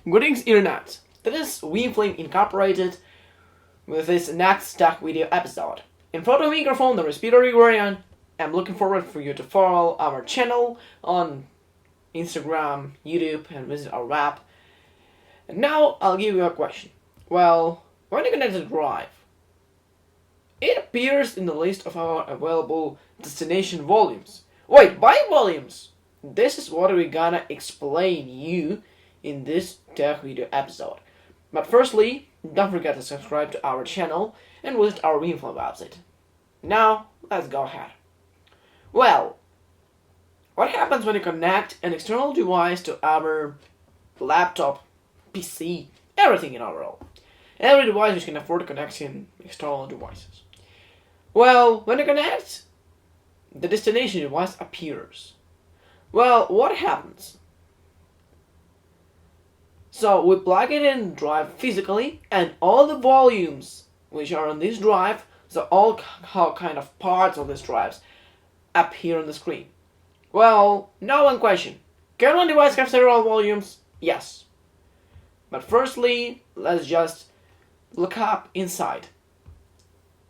Greetings Internet, this is VMflame Incorporated with this next tech video episode. In front of the microphone there is Peter Gregorian. I'm looking forward for you to follow our channel on Instagram, YouTube, and visit our web. And now I'll give you a question. Well, when you connect the drive, it appears in the list of our available destination volumes. Wait, by volumes? This is what we're gonna explain you in this tech video episode. But firstly, don't forget to subscribe to our channel and visit our VMflame website. Now, let's go ahead. Well, what happens when you connect an external device to our laptop, PC, everything in overall? Every device which can afford connecting external devices. Well, when you connect, the destination device appears. Well, what happens? So we plug it in the drive physically, and all the volumes which are on this drive, so all kind of parts of this drives, appear on the screen. Well, now one question. Can one device have several volumes? Yes. But firstly, let's just look up inside.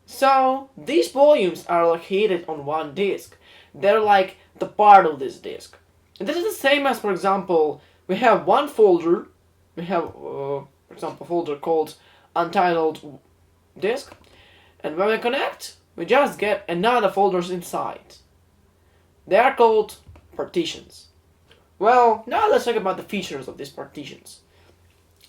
So these volumes are located on one disk. They're like the part of this disk. And this is the same as, for example, we have one folder. We have, for example, a folder called Untitled Disk. And when we connect, we just get another folders inside. They are called partitions. Well, now let's talk about the features of these partitions.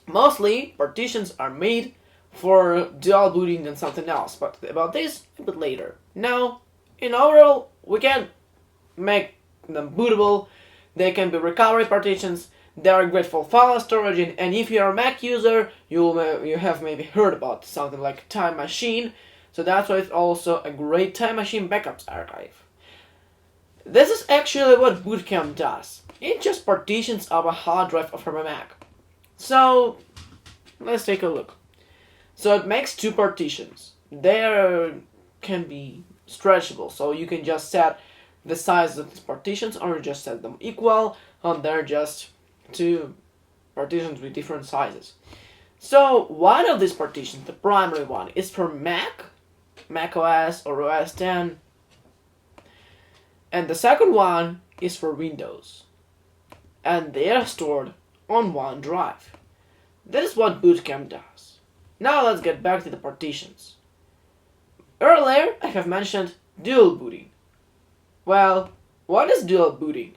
Mostly, partitions are made for dual booting and something else, but about this a bit later. Now, in overall, we can make them bootable. They can be recovery partitions. They are great for file storage, and if you are a Mac user, you have maybe heard about something like Time Machine. So that's why it's also a great Time Machine backups archive. This is actually what Boot Camp does. It just partitions our hard drive from a Mac. So let's take a look. So it makes two partitions. They can be stretchable, so you can just set the size of these partitions or just set them equal, and they're just two partitions with different sizes. So one of these partitions, the primary one, is for Mac OS or OS 10, and the second one is for Windows, and they are stored on one drive. This is what Boot Camp does. Now let's get back to the partitions. Earlier I have mentioned dual booting. Well, what is dual booting?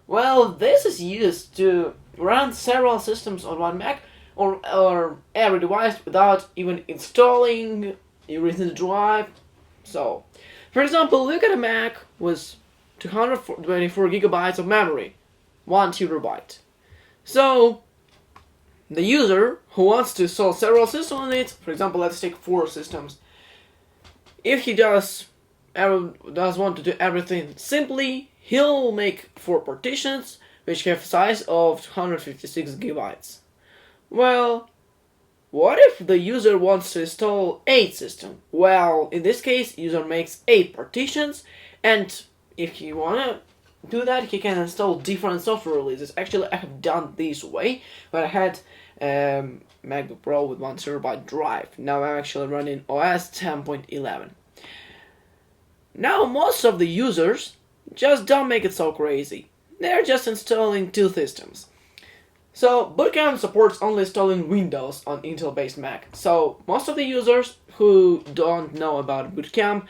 Well, this is used to run several systems on one Mac or every device without even installing erasing the drive. So, for example, look at a Mac with 224 gigabytes of memory, 1 terabyte. So, the user who wants to install several systems on it, for example, let's take 4 systems. If he does want to do everything simply, he'll make 4 partitions which have a size of 256 gigabytes. Well, what if the user wants to install 8 systems? Well, in this case, user makes 8 partitions, and if he wanna do that, he can install different software releases. Actually, I have done this way, but I had MacBook Pro with 1 terabyte drive. Now I'm actually running OS 10.11. Now most of the users just don't make it so crazy. They're just installing 2 systems. So Boot Camp supports only installing Windows on Intel-based Mac. So most of the users who don't know about Boot Camp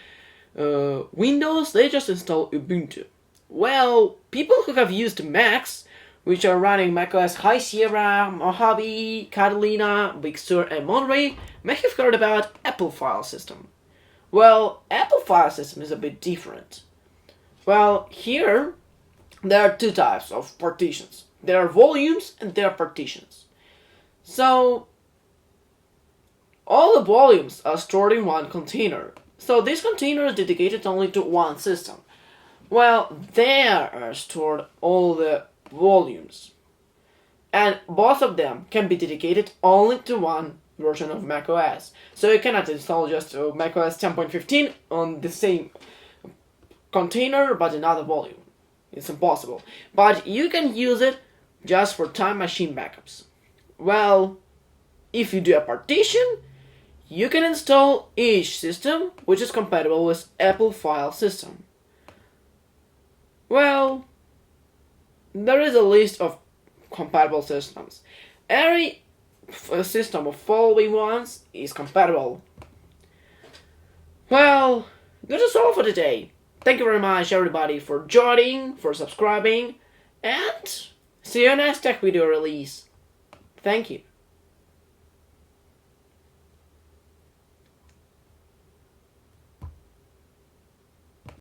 Windows, they just install Ubuntu. Well, people who have used Macs, which are running macOS High Sierra, Mojave, Catalina, Big Sur, and Monterey, may have heard about Apple File System. Well, Apple File System is a bit different. Well, here there are 2 types of partitions. There are volumes and there are partitions. So all the volumes are stored in one container. So this container is dedicated only to one system. Well, there are stored all the volumes, and both of them can be dedicated only to one version of macOS. So you cannot install just macOS 10.15 on the same container but another volume. It's impossible. But you can use it just for Time Machine backups. Well, if you do a partition, you can install each system which is compatible with Apple file system. Well, there is a list of compatible systems. Every system of following ones is compatible. Well, that is all for today. Thank you very much everybody for joining, for subscribing, and see you next tech video release. Thank you.